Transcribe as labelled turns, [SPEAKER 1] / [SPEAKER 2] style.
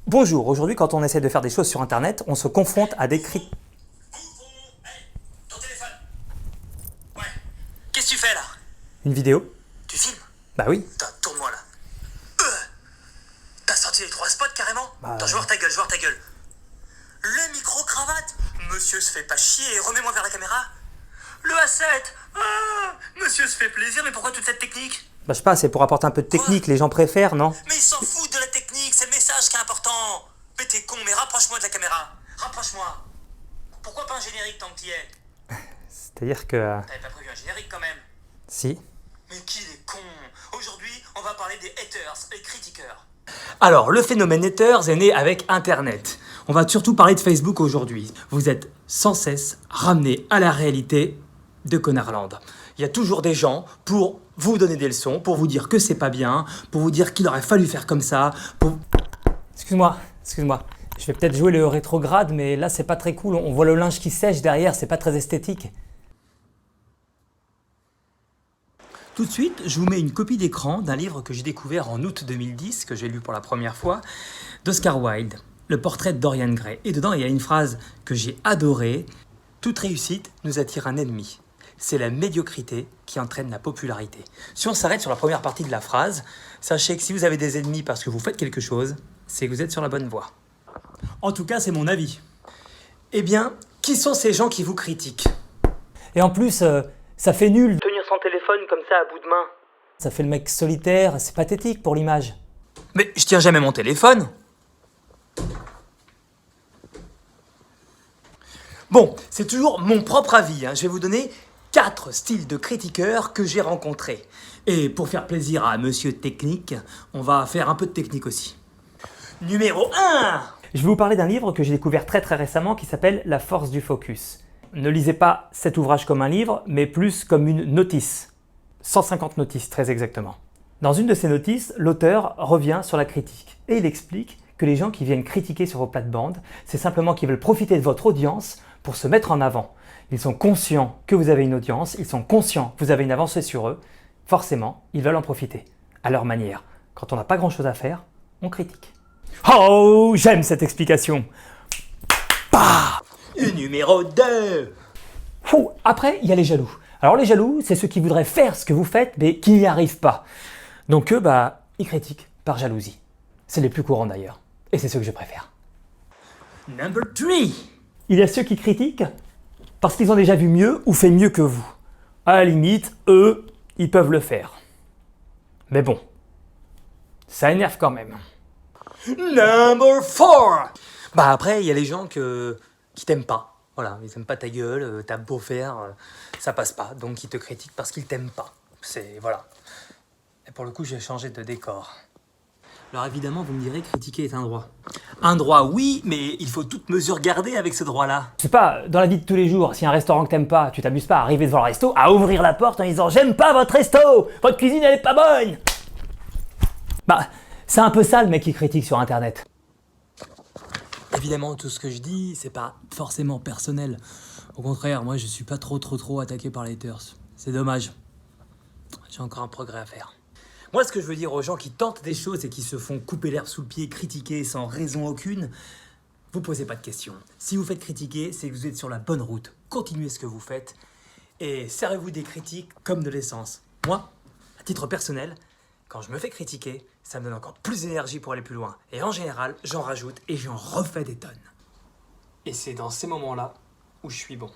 [SPEAKER 1] Bonjour, aujourd'hui quand on essaie de faire des choses sur internet, on se confronte à des cris.
[SPEAKER 2] Hey, ton téléphone. Ouais. Qu'est-ce que tu fais là?
[SPEAKER 1] Une vidéo?
[SPEAKER 2] Tu filmes?
[SPEAKER 1] Bah oui.
[SPEAKER 2] Putain, tourne-moi là. T'as sorti les 3 spots carrément?
[SPEAKER 1] Bah,
[SPEAKER 2] Attends, je vais voir ta gueule, je vais voir ta gueule. Le micro-cravate. Monsieur se fait pas chier, remets-moi vers la caméra. Le A7. Ah, monsieur se fait plaisir, mais pourquoi toute cette technique?
[SPEAKER 1] Bah je sais pas, c'est pour apporter un peu de technique, les gens préfèrent, non?
[SPEAKER 2] Mais ils s'en foutent de la technique, c'est le message qui est important. Mais t'es con, mais rapproche-moi de la caméra. Rapproche-moi. Pourquoi pas un générique tant que t'y es?
[SPEAKER 1] C'est-à-dire que...
[SPEAKER 2] T'avais pas prévu un générique quand même?
[SPEAKER 1] Si.
[SPEAKER 2] Mais qui est con? Aujourd'hui, on va parler des haters, les critiqueurs.
[SPEAKER 3] Alors, le phénomène haters est né avec Internet. On va surtout parler de Facebook aujourd'hui. Vous êtes sans cesse ramenés à la réalité de Connardland. Il y a toujours des gens pour vous donner des leçons, pour vous dire que c'est pas bien, pour vous dire qu'il aurait fallu faire comme ça, pour...
[SPEAKER 1] Excuse-moi. Je vais peut-être jouer le rétrograde, mais là c'est pas très cool. On voit le linge qui sèche derrière, c'est pas très esthétique.
[SPEAKER 3] Tout de suite, je vous mets une copie d'écran d'un livre que j'ai découvert en août 2010, que j'ai lu pour la première fois, d'Oscar Wilde, Le portrait de Dorian Gray. Et dedans, il y a une phrase que j'ai adorée. Toute réussite nous attire un ennemi. C'est la médiocrité qui entraîne la popularité. Si on s'arrête sur la première partie de la phrase, sachez que si vous avez des ennemis parce que vous faites quelque chose, c'est que vous êtes sur la bonne voie. En tout cas, c'est mon avis. Eh bien, qui sont ces gens qui vous critiquent?
[SPEAKER 1] Et en plus, ça fait nul.
[SPEAKER 3] Tenir son téléphone comme ça à bout de main.
[SPEAKER 1] Ça fait le mec solitaire, c'est pathétique pour l'image.
[SPEAKER 3] Mais je tiens jamais mon téléphone. Bon, c'est toujours mon propre avis. Je vais vous donner 4 styles de critiqueurs que j'ai rencontrés. Et pour faire plaisir à Monsieur Technique, on va faire un peu de technique aussi. Numéro 1.
[SPEAKER 1] Je vais vous parler d'un livre que j'ai découvert très récemment qui s'appelle La force du focus. Ne lisez pas cet ouvrage comme un livre, mais plus comme une notice. 150 notices très exactement. Dans une de ces notices, l'auteur revient sur la critique et il explique que les gens qui viennent critiquer sur vos plates-bandes, c'est simplement qu'ils veulent profiter de votre audience pour se mettre en avant. Ils sont conscients que vous avez une audience, ils sont conscients que vous avez une avancée sur eux. Forcément, ils veulent en profiter, à leur manière. Quand on n'a pas grand-chose à faire, on critique. Oh, j'aime cette explication. Bah
[SPEAKER 3] Et numéro 2.
[SPEAKER 1] Après, il y a les jaloux. Alors les jaloux, c'est ceux qui voudraient faire ce que vous faites, mais qui n'y arrivent pas. Donc eux, ils critiquent par jalousie. C'est les plus courants d'ailleurs. Et c'est ceux que je préfère.
[SPEAKER 3] Number 3.
[SPEAKER 1] Il y a ceux qui critiquent parce qu'ils ont déjà vu mieux ou fait mieux que vous. À la limite, eux, ils peuvent le faire. Mais bon, ça énerve quand même.
[SPEAKER 3] Number 4. Après, il y a les gens qui t'aiment pas. Voilà, ils aiment pas ta gueule, t'as beau faire, ça passe pas. Donc ils te critiquent parce qu'ils t'aiment pas. Voilà. Et pour le coup, j'ai changé de décor. Alors évidemment, vous me direz, critiquer est un droit. Un droit, oui, mais il faut toute mesure garder avec ce droit-là.
[SPEAKER 1] Je sais pas, dans la vie de tous les jours, si un restaurant que t'aimes pas, tu t'amuses pas à arriver devant le resto, à ouvrir la porte en disant « J'aime pas votre resto, votre cuisine elle est pas bonne !» c'est un peu ça le mec qui critique sur internet.
[SPEAKER 3] Évidemment, tout ce que je dis, c'est pas forcément personnel. Au contraire, moi, je suis pas trop attaqué par les haters. C'est dommage. J'ai encore un progrès à faire. Moi, ce que je veux dire aux gens qui tentent des choses et qui se font couper l'herbe sous le pied, critiquer sans raison aucune, vous posez pas de questions. Si vous faites critiquer, c'est que vous êtes sur la bonne route. Continuez ce que vous faites et servez-vous des critiques comme de l'essence. Moi, à titre personnel, quand je me fais critiquer, ça me donne encore plus d'énergie pour aller plus loin. Et en général, j'en rajoute et j'en refais des tonnes. Et c'est dans ces moments-là où je suis bon.